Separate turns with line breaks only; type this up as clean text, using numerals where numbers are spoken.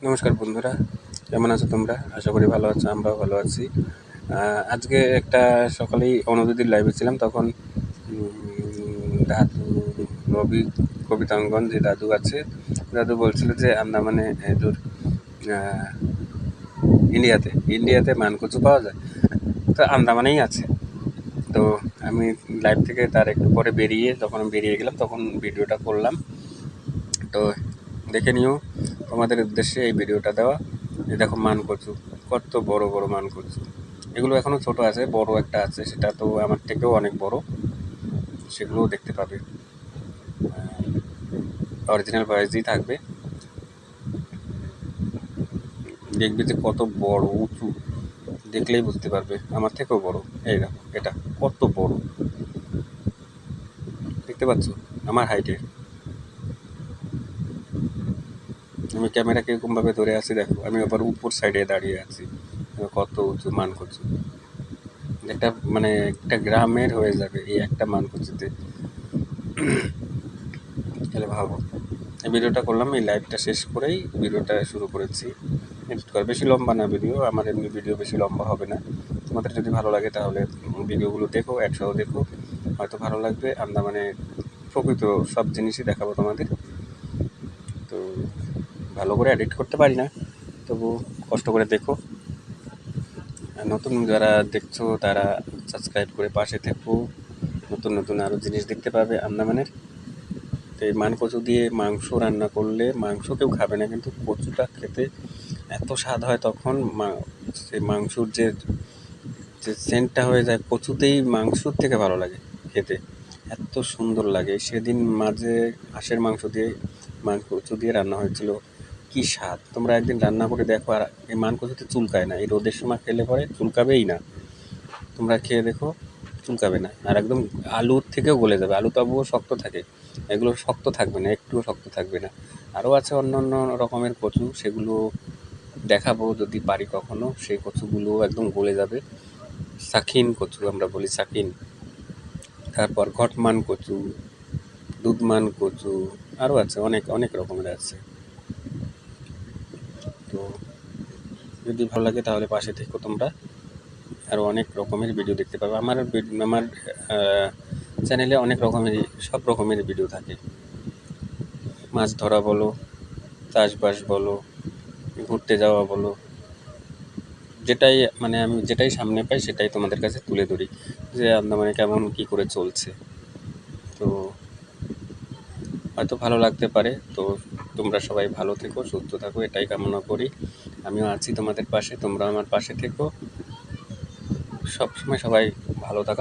নমস্কার বন্ধুরা, কেমন আছো তোমরা? আশা করি ভালো আছো, আমরাও ভালো আছি। আজকে একটা সকালেই অনুদিদির লাইভে ছিলাম, তখন দাদু রবি কবিতাঙ্গন যে দাদু আছে, দাদু বলছিল যে আন্দামানে দূর ইন্ডিয়াতে মানকচু পাওয়া যায়, তো আন্দামানেই আছে। তো আমি লাইভ থেকে তার একটু পরে যখন বেরিয়ে গেলাম তখন ভিডিওটা করলাম। তো দেখে নিও, তোমাদের উদ্দেশ্যে এই ভিডিওটা দেওয়া। এই দেখো মানকচু, কত বড় বড় মানকচু। এগুলো এখনও ছোট আছে, বড় একটা আছে, সেটা তো আমার থেকেও অনেক বড়, সেগুলোও দেখতে পাবে, অরিজিনাল ভয়েসই থাকবে। দেখবে যে কত বড় উঁচু, দেখলেই বুঝতে পারবে আমার থেকেও বড়। এই দেখো, এটা কত বড়, দেখতে পাচ্ছ আমার হাইটে। আমি ক্যামেরা কীরকমভাবে ধরে আছি দেখো, আমি আবার উপর সাইডে দাঁড়িয়ে আছি, কত উঁচু মানকচু। একটা গ্রামের হয়ে যাবে এই একটা মানকচুতে। তাহলে ভাবো, এই ভিডিওটা করলাম, এই লাইভটা শেষ করেই ভিডিওটা শুরু করেছি এডিট করা। বেশি লম্বা না ভিডিও, আমার এমনি ভিডিও বেশি লম্বা হবে না। তোমাদের যদি ভালো লাগে তাহলে ভিডিওগুলো দেখো, একসহ দেখো, হয়তো ভালো লাগবে। আন্দামানে প্রকৃত সব জিনিসই দেখাবো তোমাদের। তো ভালো করে এডিট করতে পারি না, তবু কষ্ট করে দেখো। নতুন যারা দেখছো তারা সাবস্ক্রাইব করে পাশে থেকো, নতুন নতুন আরও জিনিস দেখতে পাবে আন্দামানের। তো এই মানকচু দিয়ে মাংস রান্না করলে, মাংস কেউ খাবে না, কিন্তু কচুটা খেতে এত স্বাদ হয় তখন। সেই মাংসর যে সেন্টটা হয়ে যায় কচুতেই, মাংসর থেকে ভালো লাগে খেতে, এত সুন্দর লাগে। সেদিন মাঝে হাঁসের মাংস দিয়ে কচু দিয়ে রান্না হয়েছিল, কি স্বাদ! তোমরা একদিন রান্না করে দেখো। আর এই মানকচুতে চুলকায় না, এই রোদের সময় খেলে পরে চুলকাবেই না। তোমরা খেয়ে দেখো, চুলকাবে না, আর একদম আলুর থেকেও গলে যাবে। আলু তবুও শক্ত থাকে, এগুলো শক্ত থাকবে না, একটুও শক্ত থাকবে না। আরও আছে অন্য অন্য রকমের কচু, সেগুলো দেখাবো যদি পারি কখনো। সেই কচুগুলো একদম গলে যাবে। শাখিন কচু আমরা বলি, শাখিন। তারপর ঘটমান কচু, দুধমান কচু, আরও আছে, অনেক অনেক রকমের আছে। তো যদি ভালো লাগে তাহলে পাশে থেকো তোমরা, আরও অনেক রকমের ভিডিও দেখতে পাবে। আমার চ্যানেলে অনেক রকমেরই, সব রকমের ভিডিও থাকে। মাছ ধরা বলো, চাষবাস বলো, ঘুরতে যাওয়া বলো, আমি যেটাই সামনে পাই সেটাই তোমাদের কাছে তুলে ধরি, যে আন্দামানে কেমন কী করে চলছে। তো হয়তো ভালো লাগতে পারে। তো তোমরা সবাই ভালো থেকো, সুস্থ থাকো, এটাই কামনা করি। আমিও আছি তোমাদের পাশে, তোমরা আমার পাশে থেকো। সবসময় সবাই ভালো থাকা